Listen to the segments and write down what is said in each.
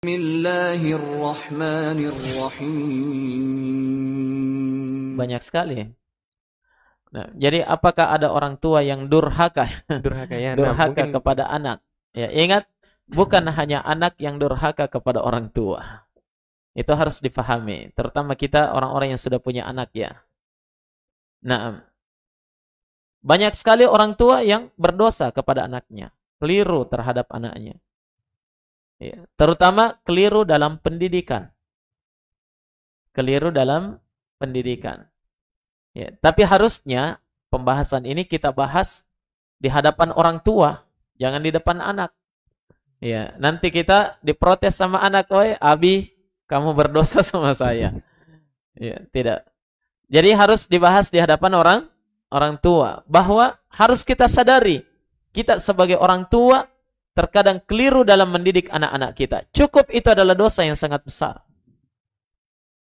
Bismillahirrahmanirrahim. Banyak sekali. Nah, jadi apakah ada orang tua yang durhaka? Durhaka ya. Durhaka Mungkin kepada anak. Ya, ingat, bukan hanya anak yang durhaka kepada orang tua. Itu harus difahami, terutama kita orang-orang yang sudah punya anak ya. Nah, banyak sekali orang tua yang berdosa kepada anaknya, keliru terhadap anaknya. Ya, terutama keliru dalam pendidikan. Keliru dalam pendidikan. Ya, tapi harusnya pembahasan ini kita bahas di hadapan orang tua, jangan di depan anak. Ya, nanti kita diprotes sama anak, "Oi, Abi, kamu berdosa sama saya." Ya, tidak. Jadi harus dibahas di hadapan orang tua, bahwa harus kita sadari kita sebagai orang tua terkadang keliru dalam mendidik anak-anak kita. Cukup itu adalah dosa yang sangat besar.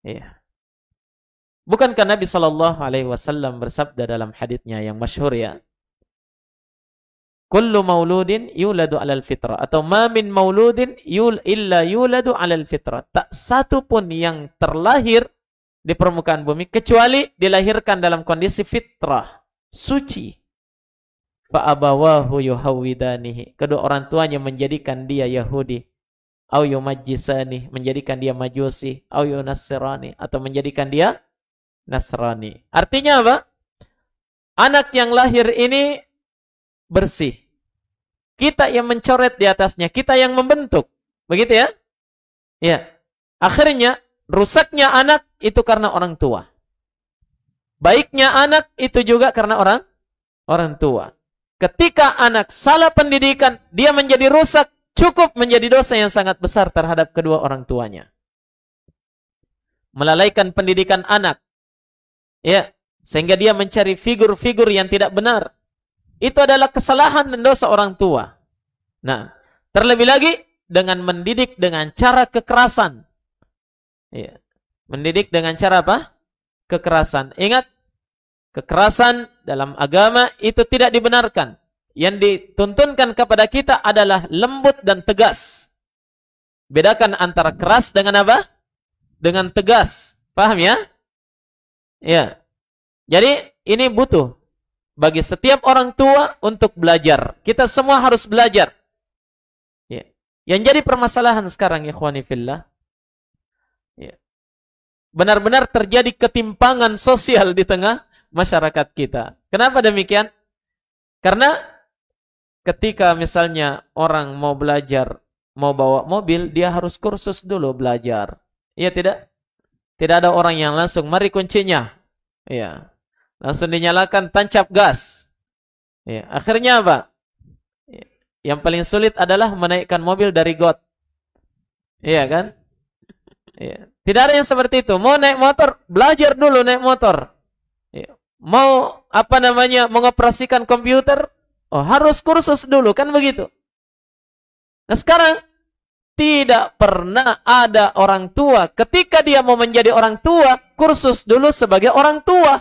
Ya. Bukankah Nabi Shallallahu Alaihi Wasallam bersabda dalam haditsnya yang masyhur ya, "Kullu mauludin yuladu alal fitrah," atau "Ma min mauludin illa yuladu alal fitrah." Tak satu pun yang terlahir di permukaan bumi kecuali dilahirkan dalam kondisi fitrah, suci. Fa abawahu yuhawwidanihi, kedua orang tuanya menjadikan dia Yahudi, au yumajjisani, menjadikan dia Majusi, au yunassirani, atau menjadikan dia Nasrani. Artinya apa? Anak yang lahir ini bersih. Kita yang mencoret di atasnya, kita yang membentuk. Begitu ya? Ya. Akhirnya rusaknya anak itu karena orang tua. Baiknya anak itu juga karena orang tua. Ketika anak salah pendidikan, dia menjadi rusak, cukup menjadi dosa yang sangat besar terhadap kedua orang tuanya. Melalaikan pendidikan anak, ya, sehingga dia mencari figur-figur yang tidak benar. Itu adalah kesalahan dan dosa orang tua. Nah, terlebih lagi dengan mendidik dengan cara kekerasan. Ya. Mendidik dengan cara apa? Kekerasan. Ingat, kekerasan dalam agama itu tidak dibenarkan. Yang dituntunkan kepada kita adalah lembut dan tegas. Bedakan antara keras dengan apa? Dengan tegas. Paham ya? Ya. Jadi ini butuh bagi setiap orang tua untuk belajar. Kita semua harus belajar. Ya. Yang jadi permasalahan sekarang, ikhwani fillah, ya, benar-benar terjadi ketimpangan sosial di tengah masyarakat kita. Kenapa demikian? Karena ketika misalnya orang mau belajar, mau bawa mobil, dia harus kursus dulu belajar. Iya tidak? Tidak ada orang yang langsung, "Mari kuncinya." Ya. Langsung dinyalakan, tancap gas. Ya. Akhirnya apa? Ya. Yang paling sulit adalah menaikkan mobil dari got. Iya kan? Ya. Tidak ada yang seperti itu. Mau naik motor, belajar dulu naik motor. Ya. Mau mengoperasikan komputer, harus kursus dulu, kan begitu. Nah sekarang tidak pernah ada orang tua ketika dia mau menjadi orang tua kursus dulu sebagai orang tua.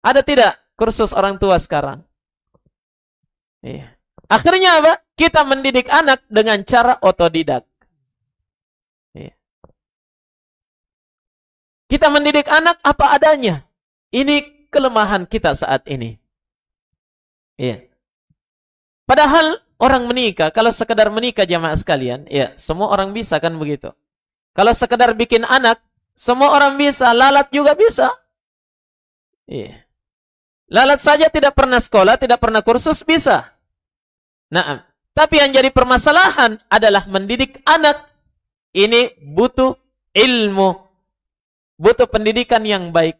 Ada tidak kursus orang tua sekarang? Iya. Akhirnya apa? Kita mendidik anak dengan cara otodidak. Iya. Kita mendidik anak apa adanya. Ini kelemahan kita saat ini. Iya. Padahal orang menikah, kalau sekedar menikah jamaah sekalian, ya semua orang bisa kan begitu. Kalau sekedar bikin anak, semua orang bisa, lalat juga bisa. Iya. Lalat saja tidak pernah sekolah, tidak pernah kursus, bisa. Nah, tapi yang jadi permasalahan adalah mendidik anak. Ini butuh ilmu, butuh pendidikan yang baik.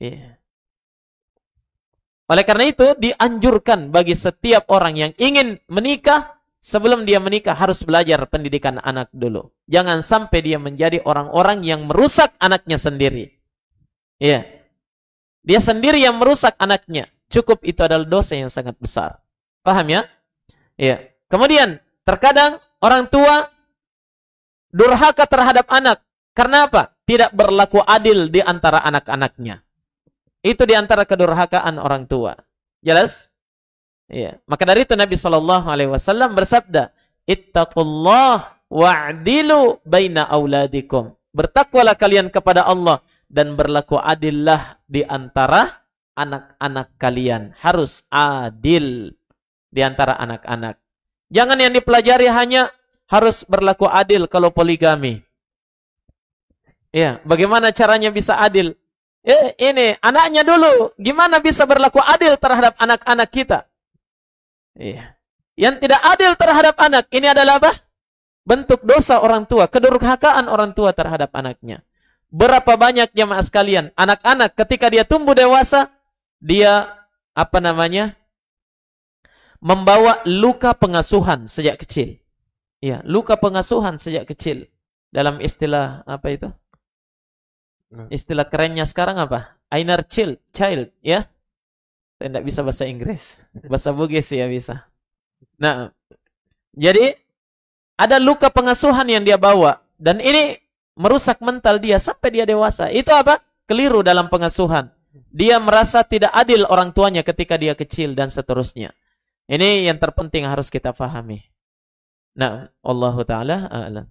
Iya. Oleh karena itu dianjurkan bagi setiap orang yang ingin menikah, sebelum dia menikah harus belajar pendidikan anak dulu. Jangan sampai dia menjadi orang-orang yang merusak anaknya sendiri. Iya. Dia sendiri yang merusak anaknya. Cukup itu adalah dosa yang sangat besar. Paham ya? Iya. Kemudian terkadang orang tua durhaka terhadap anak. Karena apa? Tidak berlaku adil di antara anak-anaknya. Itu di antara kedurhakaan orang tua. Jelas? Iya. Maka dari itu Nabi SAW bersabda, "Ittaqullah wa'dilu baina auladikum. Bertakwalah kalian kepada Allah dan berlaku adillah di antara anak-anak kalian. Harus adil di antara anak-anak. Jangan yang dipelajari hanya harus berlaku adil kalau poligami. Ya, bagaimana caranya bisa adil? Ini anaknya dulu, gimana bisa berlaku adil terhadap anak-anak kita? Iya. Yang tidak adil terhadap anak, ini adalah apa? Bentuk dosa orang tua, kedurhakaan orang tua terhadap anaknya. Berapa banyak jemaah sekalian, anak-anak ketika dia tumbuh dewasa, dia membawa luka pengasuhan sejak kecil. Ya, luka pengasuhan sejak kecil. Dalam istilah apa itu? Istilah kerennya sekarang apa? Inner child, ya. Saya tidak bisa bahasa Inggris. Bahasa Bugis ya bisa. Nah, jadi ada luka pengasuhan yang dia bawa dan ini merusak mental dia sampai dia dewasa. Itu apa? Keliru dalam pengasuhan. Dia merasa tidak adil orang tuanya ketika dia kecil dan seterusnya. Ini yang terpenting harus kita fahami. Nah, Allahu taala a'lam.